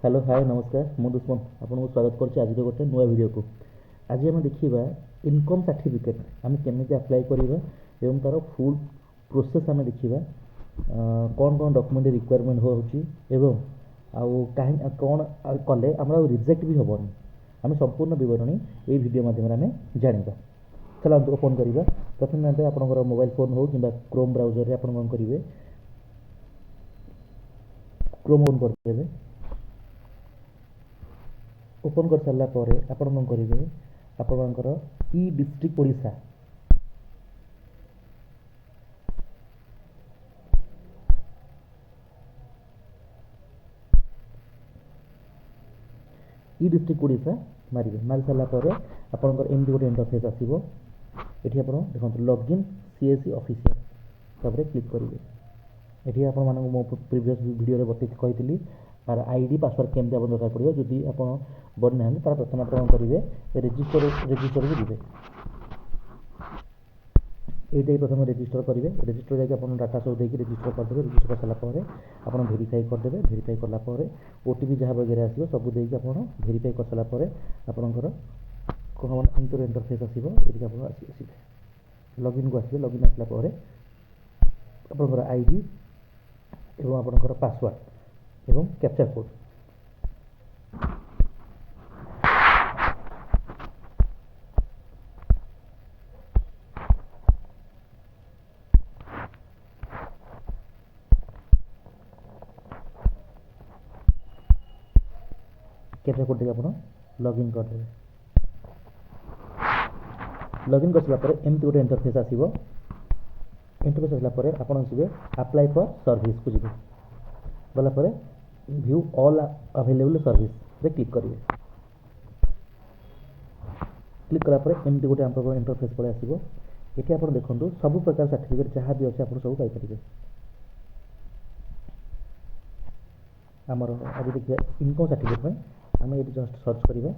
Hello hi नमस्कार मु दुष्मन आपको स्वागत करछि आज गोटे नुआ वीडियो को। आज आम देखा इनकम सर्टिफिकेट आम केमी अप्लाई करवा एवं तार फुल प्रोसेस आम देखा कौन कौन डॉक्यूमेंट रिक्वायरमेंट होची एवं आउ कहीं कौन कले आम रिजेक्ट भी हेनी आम संपूर्ण विवरणी ये वीडियो माध्यम आम जाना। चलो ओपन करवा प्रथम आप मोबाइल फोन हो कि क्रोम ब्राउजर आप कौन करेंगे क्रोम ओन करदे। ओपन कर सारा पर आपण कौन करेंगे आपणकर ई डिस्ट्रिक्ट ओडिशा ई डिस्ट्रिक्ट ओडिशा मारे मारी सारापर आपणकर एमती गोटे इंटरफेस आसो ये आप देखो लॉगिन सीएससी ऑफिशियल तब क्लिक करेंगे। ये आपण मो प्रीवियस वीडियो बतई कही तार आईडी पासवर्ड केमती आप दरकार पड़ो जदि आप बनना तार प्रथम आप कौन करेंगे रेजिस्टर को जी ये प्रथम रेजिस्टर करेंगे। रेजिस्टर जाकि डाटा सब देकर रेजिस्टर करदे। रेजिस्टर कर सारापर आप भेरीफाई करदे। भेरीफाई कलापर ओटीपी जहाँ वगैरह आसो सब देकी आप भेरीफाई कर सारापर आपणकर कौन एमती इंटरफेस आसो ये आप आसवे लॉगिन को आसवे। लॉगिन आसला आपणकर आईडी एवं आपणकर पासवर्ड एवं कैप्चा कोड कैप्चा कोड देके आप लॉगिन करदे। लॉगिन कर सारापर एमती गोटे इंटरफेस आसो। इंटरफेस आसलापर आप जी अप्लाई फॉर सर्विस को जी गलापर व्यू ऑल अवेलेबल सर्विस रे क्लिक करेंगे। क्लिक कलापर एमती गोटे आप इंटरफेस पड़े आसो। ये आप देखो सब प्रकार सर्टिफिकेट जहाँ भी अच्छे आप सब पाइपर। आमर आज देखिए इनकम सर्टिफिकेट आम ये जस्ट सर्च करवा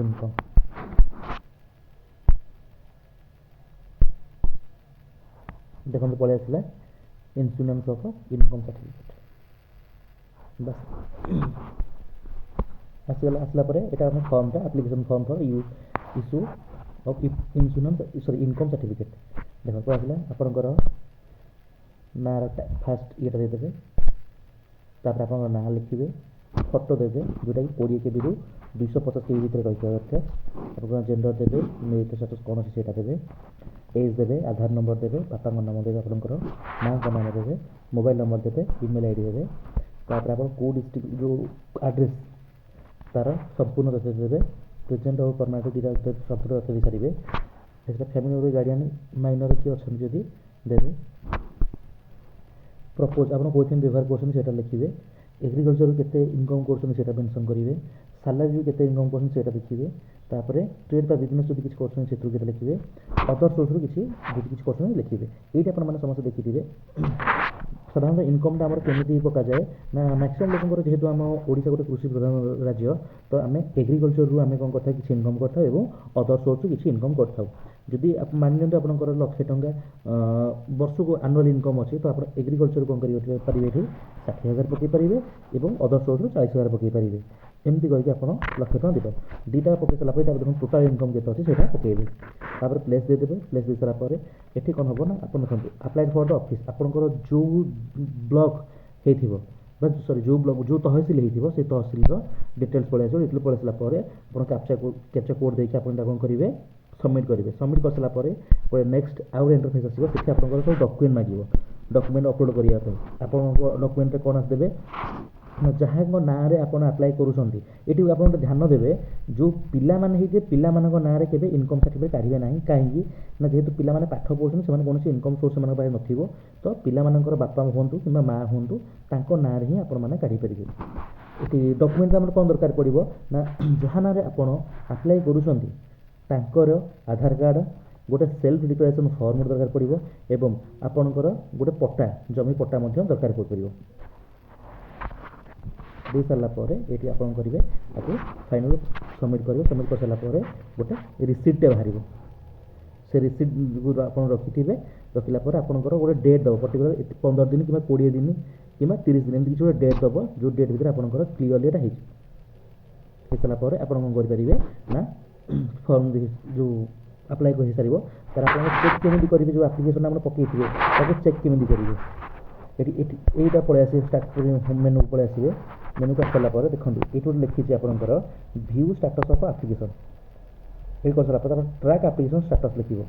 इनकम देखो पलि आसला इंश्योरेंस ऑफ इनकम सर्टिफिकेट बस आसगला। आसला यहाँ फॉर्मटा application form for issue of insurance sorry income certificate देखो कौन आसला आपणकर ना फास्ट ये देदेवे तापर आप ना लिखे फोटो देवे जोटा कि 20 KB रु 250 KB भितर रही दरकार। आप जेंडर देवे मेरिट स्टेटस कौन अच्छे से देवे एज देवे आधार नंबर देवे बापा नाम देवे आपंकर माँ का नाम देवे मोबाइल नंबर देवे ईमेल आईडी देवे तापर आप कौ डिस्ट्रिक्ट जो एड्रेस तार संपूर्ण तथ्य देवे प्रेजेंट और परमानेंट दुटा सब तथ्य दे सारे फैमिली गार्डियन माइनर किए अच्छा जदि देवे प्रपोज आप कौन व्यवहार कर लिखे एग्रीकल्चर के इनकम कर मेंशन करेंगे सालारी के इनकम कर देखिए तापर ट्रेड बा बिजनेस जो किसी कर लिखे अदर सोर्स किसी कर लिखे ये मैंने समस्त देखिए। साधारणतः इनकम आम केमी पक जाए ना मैक्सिमम लोक जेहेतु आम ओडिशा गोटे कृषि प्रधान राज्य तो आम एग्रीकल्चर रू आम कौन कर इनकम करता अदर सोर्स किसी इनकम कर जदि मानि लीजिए आपंकर 1,00,000 टंका वर्ष को आनुआल इनकम अच्छे तो आप एग्रीकल्चर कौन करेंगे 60,000 पकई पारे और अदर सोर्स 40,000 पकई पारे एमती करके आप 1,00,000 टका देते दुटा पकई सारापर देखो टोटाल इनकम के अच्छे से पकड़े तापर प्लेस देदेवे। प्लेस दे सारापर ये कौन हम ना आप देखते अप्लाई फॉर द ऑफिस आपंकर जो ब्लॉक हो सॉरी जो ब्लॉक जो तहसिल हो तहसिल डिटेल्स पड़े आस डिटेल पड़े सारापर आप कैप्चा कोड देके आप कौन करेंगे सबमिट करेंगे। सबमिट कर सारापर नेक्स्ट आउ इंटरफेस आसो से आप सब डॉक्यूमेंट मांगे डॉक्यूमेंट अपलोड करने आप डॉक्यूमेंट कौन आसदे जहाँ ना आप अप्लाई करुँच आप ध्यान देवे जो पिला पिला ना के इनकम सर्टिफिकेट काढ़े ना कहीं ना जेहेतु पिला पाठ पढ़ुं से कौन इनकम सोर्स से नथिबो तो पिला बापा हूँ कि माँ हूँ ना ही आपने काढ़ी पारे। ये डॉक्यूमेंट आम कौन दरकार पड़ो ना जहाँ ना आप अप्लाई कर आधार कार्ड गोटे सेल्फ डिक्लेरेशन फॉर्म दरकार पड़ो एवं आपणकर गोटे पट्टा जमी पट्टा दरकार पड़ो दे सारापर ये आप करेंगे आपको फाइनाल सबमिट करेंगे। सबमिट कर सारापर गोटे रिसीप्ट बाहर से रिसीप्ट आप रखि रखला आपंकर गोटे डेट दब पर्टिकुलर 15 दिन कि 20 दिन कि 30 दिन एमती किसी गोटे डेट दब जो डेट भर आपंकर क्लीयरली यहाँ ହେଇସାରିଲା ପରେ ଆପଣ କ'ଣ କରିପାରିବେ ନା ଫର୍ମ ଯେଉଁ ଆପ୍ଲାଏ କରିସାରିବ ତାର ଆପଣ ଚେକ୍ କେମିତି କରିବେ, ଯେଉଁ ଆପ୍ଲିକେସନ୍ ଆପଣ ପକାଇଥିବେ ତାକୁ ଚେକ୍ କେମିତି କରିବେ। ଏଠି ଏଠି ଏଇଟା ପଳେଇ ଆସିବେ, ଷ୍ଟାର୍ଟ ହୋମ୍ ମେନୁକୁ ପଳେଇ ଆସିବେ। ମେନୁକୁ ଆସିସାରିଲା ପରେ ଦେଖନ୍ତୁ ଏଇଠି ଗୋଟେ ଲେଖିଛି ଆପଣଙ୍କର ଭ୍ୟୁ ଷ୍ଟାଟସ୍ ଅଫ୍ ଆପ୍ଲିକେସନ୍। ଏଇଠି କରିସାରିଲା ପରେ ତାର ଟ୍ରାକ୍ ଆପ୍ଲିକେସନ୍ ଷ୍ଟାଟସ୍ ଲେଖିବ।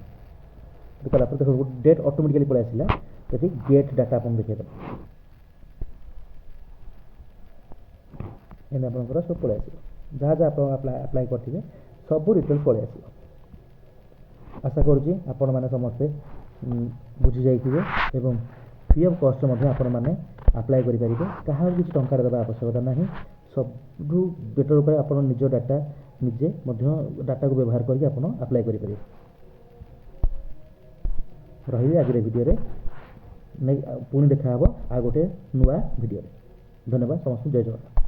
କଲା ପରେ ଦେଖନ୍ତୁ ଗୋଟେ ଡେଟ୍ ଅଟୋମେଟିକାଲି ପଳେଇ ଆସିଲା, ସେଠି ଗେଟ୍ ଡାଟା ଆପଣ ଦେଖେଇଦେବ। ଏମିତି ଆପଣଙ୍କର ସବୁ ପଳେଇ ଆସିବ, ଯାହା ଯାହା ଆପଣ ଆପ୍ଲାଏ କରିଥିବେ ସବୁ ଡିଟେଲ୍ସ ପଳେଇ ଆସିବ। ଆଶା କରୁଛି ଆପଣମାନେ ସମସ୍ତେ ବୁଝି ଯାଇଥିବେ ଏବଂ ଫ୍ରି ଅଫ୍ କଷ୍ଟ ମଧ୍ୟ ଆପଣମାନେ ଆପ୍ଲାଏ କରିପାରିବେ। କାହାକୁ କିଛି ଟଙ୍କାରେ ଦେବା ଆବଶ୍ୟକତା ନାହିଁ। ସବୁଠୁ ବେଟର୍ ଉପାୟ ଆପଣ ନିଜ ଡାଟା ନିଜେ ମଧ୍ୟ ଡାଟାକୁ ବ୍ୟବହାର କରିକି ଆପଣ ଆପ୍ଲାଏ କରିପାରିବେ। ରହିବି ଆଜିର ଭିଡ଼ିଓରେ, ପୁଣି ଦେଖା ହେବ ଆଉ ଗୋଟେ ନୂଆ ଭିଡ଼ିଓରେ। ଧନ୍ୟବାଦ ସମସ୍ତଙ୍କୁ, ଜୟ ଜଗନ୍ନାଥ।